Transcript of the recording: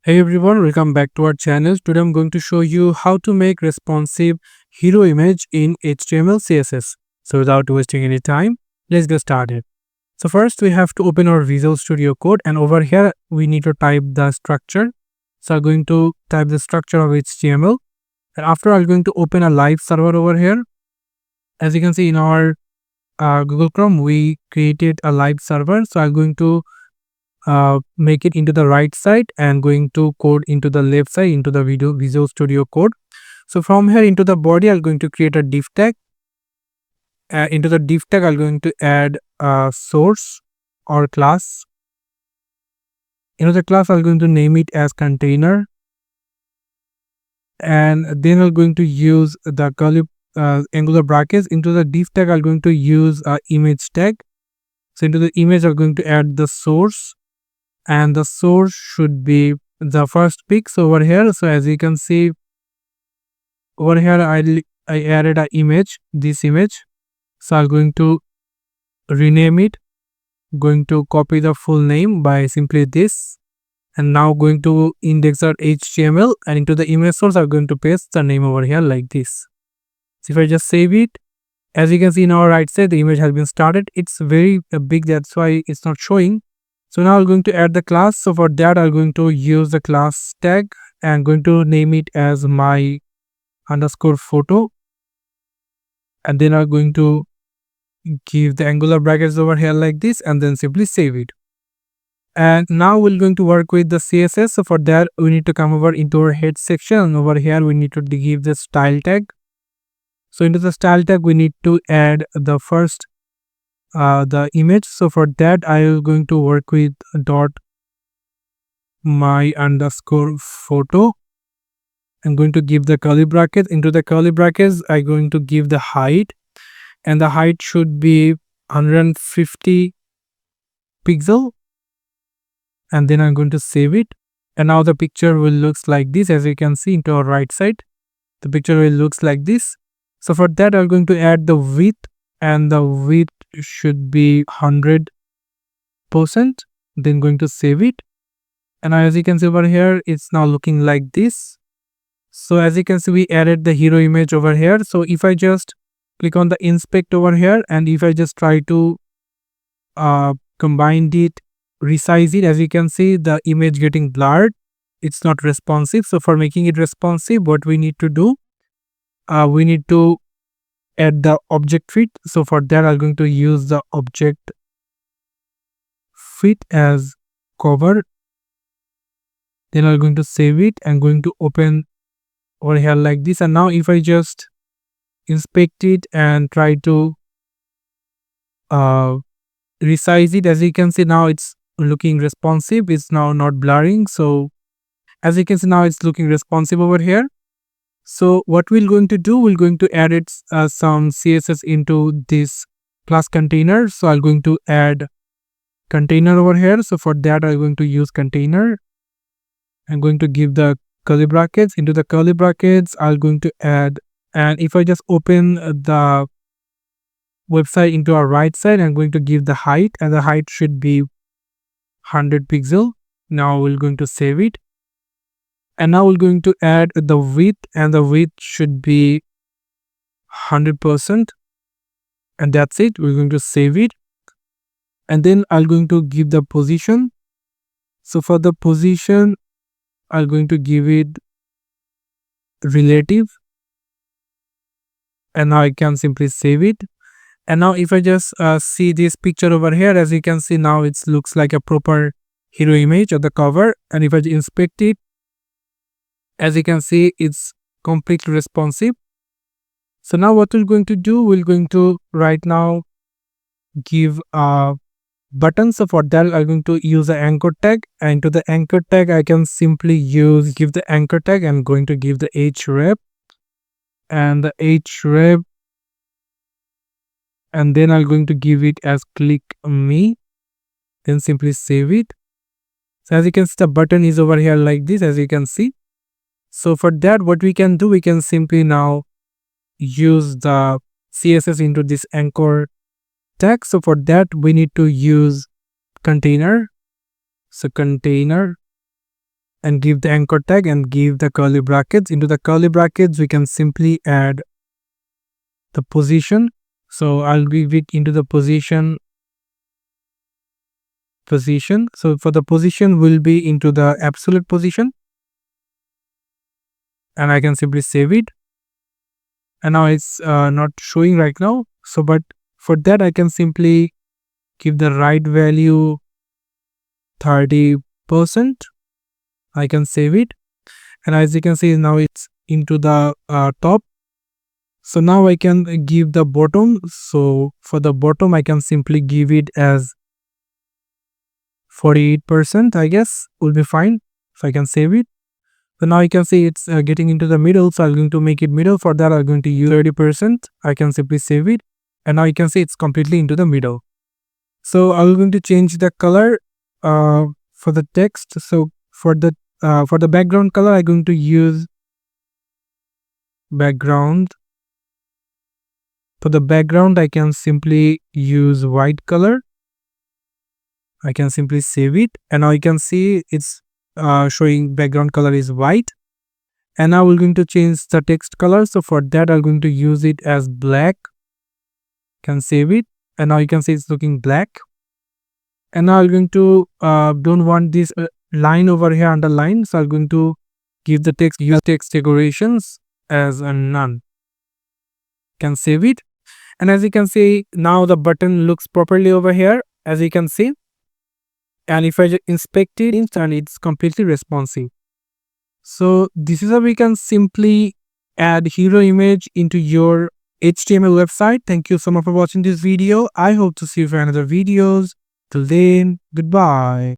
Hey everyone, welcome back to our channel. Today I'm going to show you how to make responsive hero image in HTML CSS. So without wasting any time, let's get started. So first we have to open our Visual Studio Code, and over here we need to type the structure. So I'm going to type the structure of HTML, and after I'm going to open a live server over here. As you can see in our Google Chrome, we created a live server. So I'm going to make it into the right side and going to code into the left side into the Visual Studio Code. So from here into the body, I'm going to create a div tag. Into the div tag, I'm going to add a source or class. Into the class, I'm going to name it as container, and then I'm going to use the curly angular brackets. Into the div tag, I'm going to use a image tag. So into the image, I'm going to add the source, and the source should be the first pics over here. So as you can see over here, I added an image, this image. So I'm going to rename it, going to copy the full name by simply this, and now going to index.html, and into the image source I'm going to paste the name over here like this. So if I just save it, as you can see in our right side, the image has been started. It's very big, that's why it's not showing. So now I'm going to add the class. So for that, I'm going to use the class tag and going to name it as my underscore photo. And then I'm going to give the angular brackets over here like this, and then simply save it. And now we're going to work with the CSS. So for that, we need to come over into our head section. And over here, we need to give the style tag. So into the style tag, we need to add the first the image. So for that, I am going to work with dot my underscore photo. I'm going to give the curly brackets. Into the curly brackets, I'm going to give the height, and the height should be 150 pixel, and then I'm going to save it. And now the picture will looks like this. As you can see into our right side, the picture will looks like this. So for that, I'm going to add the width, and the width should be 100%. Then going to save it, and as you can see over here, it's now looking like this. So as you can see, we added the hero image over here. So if I just click on the inspect over here, and if I just try to combine it, resize it, as you can see the image getting blurred, it's not responsive. So for making it responsive, what we need to do, we need to add the object fit. So for that, I'm going to use the object fit as cover. Then I'm going to save it and going to open over here like this. And now if I just inspect it and try to resize it, as you can see now it's looking responsive. It's now not blurring. So as you can see now it's looking responsive over here. So what we're going to do, we're going to add it some CSS into this class container. So I'm going to add container over here. So for that, I'm going to use container. I'm going to give the curly brackets. Into the curly brackets, I'm going to add, and if I just open the website into our right side, I'm going to give the height, and the height should be 100 pixel. Now we're going to save it. And now we're going to add the width, and the width should be 100%. And that's it. We're going to save it. And then I'm going to give the position. So for the position, I'm going to give it relative. And now I can simply save it. And now if I just see this picture over here, as you can see now it looks like a proper hero image of the cover. And if I inspect it, as you can see, it's completely responsive. So now what we're going to do, we're going to right now give a button. So for that, I'm going to use the anchor tag, and to the anchor tag, I can simply give the anchor tag. I'm going to give the href, and the href, and then I'm going to give it as click me, then simply save it. So as you can see, the button is over here like this, as you can see. So for that, what we can do, we can simply now use the CSS into this anchor tag. So for that, we need to use container. So container, and give the anchor tag and give the curly brackets. Into the curly brackets we can simply add the position. So I'll give it into the position. So for the position will be into the absolute position, and I can simply save it. And now it's not showing right now, so but for that I can simply give the right value 30%. I can save it, and as you can see now it's into the top. So now I can give the bottom. So for the bottom I can simply give it as 48%, I guess will be fine. So I can save it. So now you can see it's getting into the middle, so I'm going to make it middle. For that I'm going to use 30%. I can simply save it, and now you can see it's completely into the middle. So I'm going to change the color for the text. So for the background color I'm going to use background. For the background I can simply use white color. I can simply save it, and now you can see it's showing background color is white. And now we're going to change the text color. So for that I'm going to use it as black. Can save it, and now you can see it's looking black. And now I'm going to don't want this line over here underline, so I'm going to give the text use text decorations as a none. Can save it, and as you can see now the button looks properly over here, as you can see. And if I inspect it, and it's completely responsive. So this is how we can simply add hero image into your HTML website. Thank you so much for watching this video. I hope to see you for another videos. Till then, goodbye.